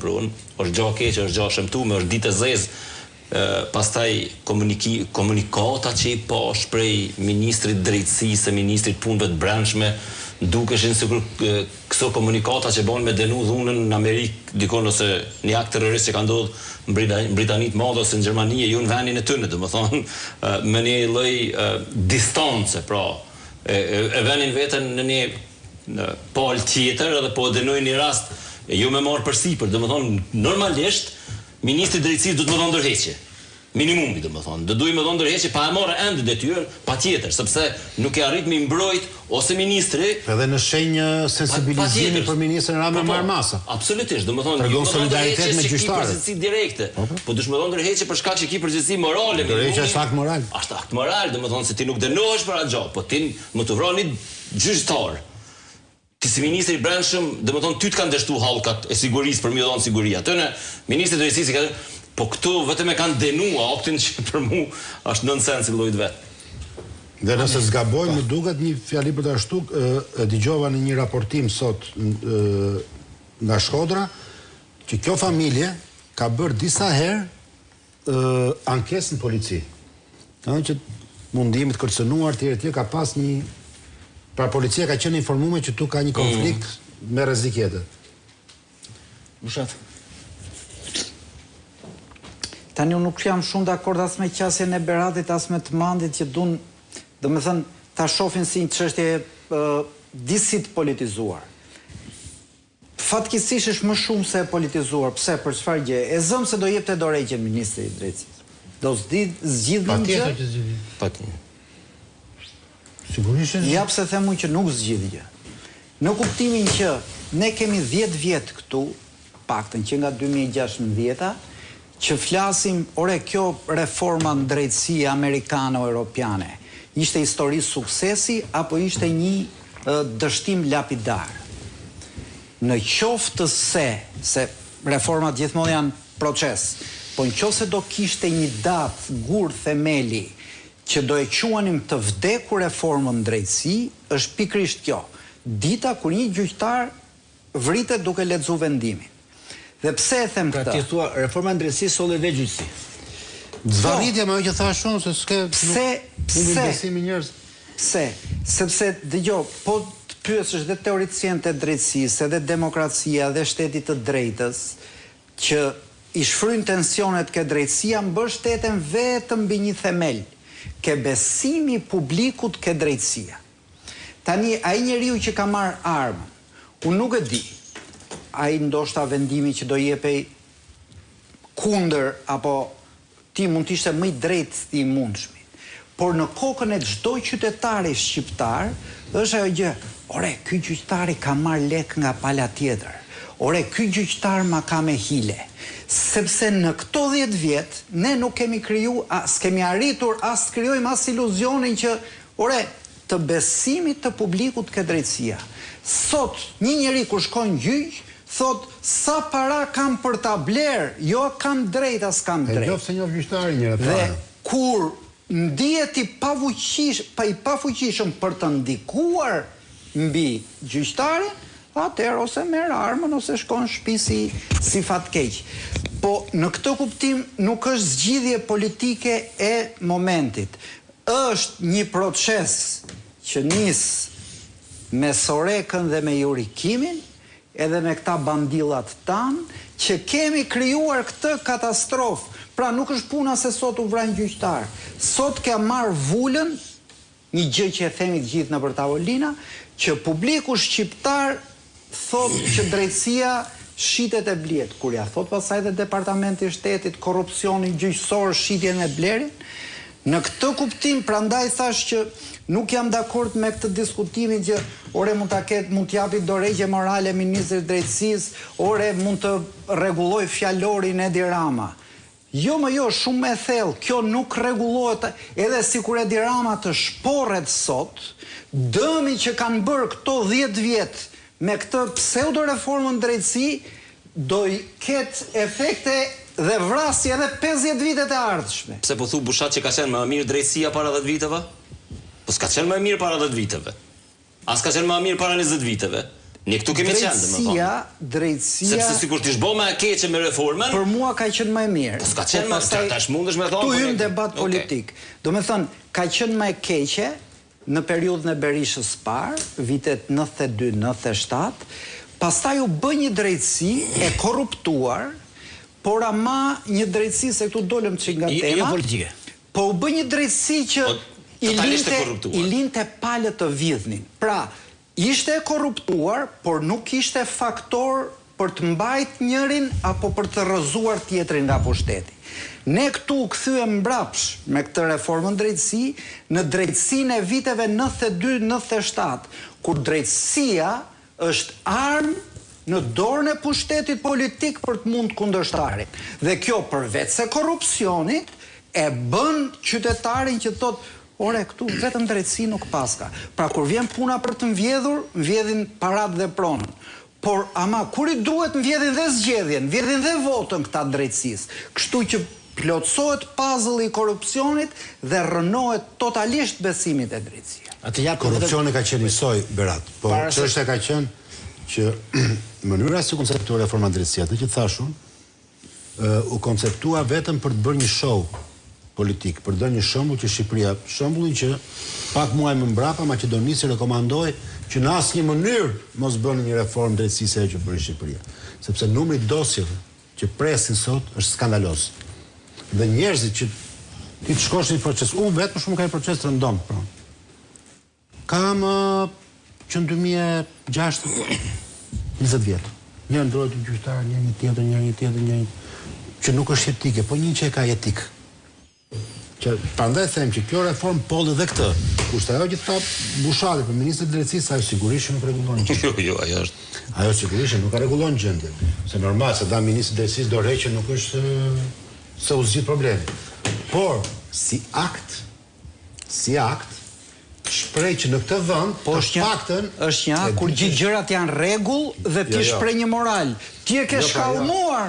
prunë, është gjo keqe, është gjo shëmtume, është ditë e zezë, pastaj komunikata që i posh prej ministrit drejtësisë, ministrit punëve të brendshme, dukeshin sikur këso komunikata që bën me denu dhunën në Amerikë, dikon ose një akt terrorist që ka ndodhur në Britani të Madhe ose në Gjermani, ju në vendin e tyre, domethënë me një lloj distance, pra e vënin veten në një pol tjetër edhe po dënojnë një rast ju me marr përsipër, domethënë normalisht ministri i drejtësisë do të më dhënë ndërheqje. Minimumi, domethënë, do duhet më dhënë ndërheqje pa e marrë ende detyrën, patjetër, sepse nuk e arrit me mbrojt ose ministri. Edhe në shenjë sensibilizimi për ministrin Rama marr masa. Absolutisht, domethënë, tregon solidaritet me gjyqtarët. Përgjegjësi direkte. Po duhet më dhënë ndërheqje për shkak që ki përgjegjësi morale. Ndërheqja është akt moral. Është akt moral, domethënë se ti nuk dënohesh për atë gjë, po ti më të vroni gjyqtar. Ti si ministri i brendshëm, domethënë ty të kanë dështuar hallkat e sigurisë për më dhënë siguri. Atë në ministri i drejtësisë ka po këtu vetëm e kanë denua optin që për mu është nonsens i llojit vet. Dhe nëse zgaboj, më duket një fjali për të ashtu, dëgjova në një raportim sot nga Shkodra, që kjo familje ka bërë disa herë ankesë në polici. Që mundimit kërcënuar tjere ka pas një... Pra policia ka qenë informume që tu ka një konflikt me rrezikjetet. Bushat. Tani unë nuk jam shumë dakord as me qasjen e Beratit, as me të Mandit që dun, do me thënë, ta shohin si një çështje disit politizuar. Fatkeqësisht është më shumë se e politizuar. Pse, për çfarë gjë? E zëm se do jepte dorëheqjen ministri i drejtësisë. Do zgjidhni gjë? Patjetër që zgjidhni. Patjetër. Sigurisht. Ja pse them unë që nuk zgjidh gjë. Në kuptimin që ne kemi 10 vjet këtu, paktën që nga 2016-a, që flasim, ore, kjo reforma në drejtësi amerikano-europiane, ishte histori suksesi, apo ishte një dështim lapidar? Në qoftë se reformat gjithmonë janë proces, po në qoftë se do kishte një datë gur themeli, që do e quanim të vdekur reformën në drejtësi, është pikrisht kjo. Dita kur një gjyqtar vritet duke lexuar vendimin. Dhe pse e them këtë? Pra ti thua reforma në drejtësi solli dhe gjyqësi. Zvarritja më që thash shumë se s'ke besimi njerëz. Sepse dëgjoj, po të pyesësh dhe teoricienët e drejtësisë, edhe demokracia dhe shteti të drejtës, që i shfryn tensionet ke drejtësia, mbështeten vetëm mbi një themel, ke besimi publikut ke drejtësia. Tani ai njeriu që ka marr armën, unë nuk e di. Ai ndoshta vendimi që do jepej kundër apo ti mund të ishte më i drejtë i mundshmi. Por në kokën e çdo qytetari shqiptar është ajo gjë, ore, ky gjyqtari ka marr lek nga pala tjetër. Ore, ky gjyqtar ma ka me hile. Sepse në këto 10 vjet ne nuk kemi s'kemi arritur as të krijojmë as iluzionin që, ore, të besimit të publikut ke drejtësia. Sot një njeri kur shkon në gjyq thot, sa para kam për ta bler, jo kam drejt as kam drejt. E se njoh gjyqtari njëra dhe kur ndihet i pafuqishëm për të ndikuar mbi gjyqtarin, atëherë ose merr armën ose shkon në shtëpi si fatkeq. Po në këtë kuptim nuk është zgjidhje politike e momentit. Është një proces që nis me Sorekën dhe me Jurikimin, edhe me këta bandillat tanë, që kemi krijuar këtë katastrofë. Pra nuk është puna se sot u vran gjyqtar. Sot ka marr vulën, një gjë që e themi të gjithë nëpër tavolina, që publiku shqiptar thot që drejtësia shitet e bliet. Kur ja thot pasaj dhe Departamenti i Shtetit korrupsionin gjyqësor, shitjen e blerin, në këtë kuptim, prandaj thash që nuk jam dakord me këtë diskutimin që ore mund t'japi dorëheqje morale ministrit drejtësisë, ore mund të rregulloj fjalorin Edi Rama. Jo, shumë e thellë, kjo nuk rregullohet, edhe sikur Edi Rama të shporret sot, dëmi që kanë bërë këto 10 vjet me këtë pseudo reformën drejtësi, do i ketë efekte dhe vrasje edhe 50 vitet e ardhshme. Pse po thu Bushat që ka qenë më mirë drejtësia para 10 viteve? Po s'ka qenë më mirë para 10 viteve. As ka qenë më mirë para 20 viteve. Ne këtu kemi qenë, drejtësia... Sepse sikur t'i shbo me e keqe me reformën... Për mua ka qenë më e mirë. Po s'ka qenë më, tash mundesh me thonë... Tu hyn debat politik. Do me thënë, ka qenë më e keqe në periudhën e Berishës parë, vitet 92-97, pastaj u bë një drejtësi e korruptuar, por ama një drejtësi, se këtu dolëm që nga tema... Jo politike. Po u bë një drejtësi që i linte palët të vidhnin. Pra, ishte e korruptuar, por nuk ishte faktor për të mbajt njërin apo për të rrëzuar tjetrin nga pushteti. Ne këtu kthyem mbrapsh me këtë reformën drejtësi në drejtësinë e viteve 92-97, kur drejtësia është armë në dorën e pushtetit politik për të mund kundërshtarin. Dhe kjo përveç se korrupsionit e bën qytetarin që thotë, ore, këtu vetëm drejtësi nuk paska. Pra, kur vjen puna për të mbjedhur, mbjedhin parat dhe pronën. Por, ama, kur i duhet mbjedhin dhe zgjedhjen, mbjedhin dhe votën këta drejtësis. Kështu që plotësohet puzzle i korrupsionit dhe rënohet totalisht besimit e drejtësia. Korrupsioni ka qenë njësoj, Berat, po çështja ka qenë që mënyra si konceptua reforma drejtësia, të që thashun, u konceptua vetëm për të bërë një show politik, për të dhënë një shembull që Shqipëria, shembullin që pak muaj më mbrapa Maqedonisi rekomandoi që në asnjë mënyrë mos bënë një reformë drejtësisë që bëri Shqipëria, sepse numri i dosjeve që presin sot është skandaloz. Dhe njerëzit që ti të shkosh në një proces, unë vetë për shumë ka një proces të rëndom, kam që në 2006 20 vjetë. Një ndrojt të gjyqtar, një tjetër, që nuk është jetike, po një që e ka jetikë. Që prandaj them që kjo reformë polli dhe këtë. Kurse ajo që tha Bushalli për ministrin e drejtësisë, ajo sigurisht nuk rregullon gjendjen. Jo, ajo është. Ajo sigurisht nuk ka rregullon gjendjen. Se normal se da ministri i drejtësisë do rreqë nuk është se u zgjidh problemi. Por si akt shpreh që në këtë vend po është një akt kur gjithë gjërat janë rregull dhe ti shpreh një moral. Ti e ke shkallmuar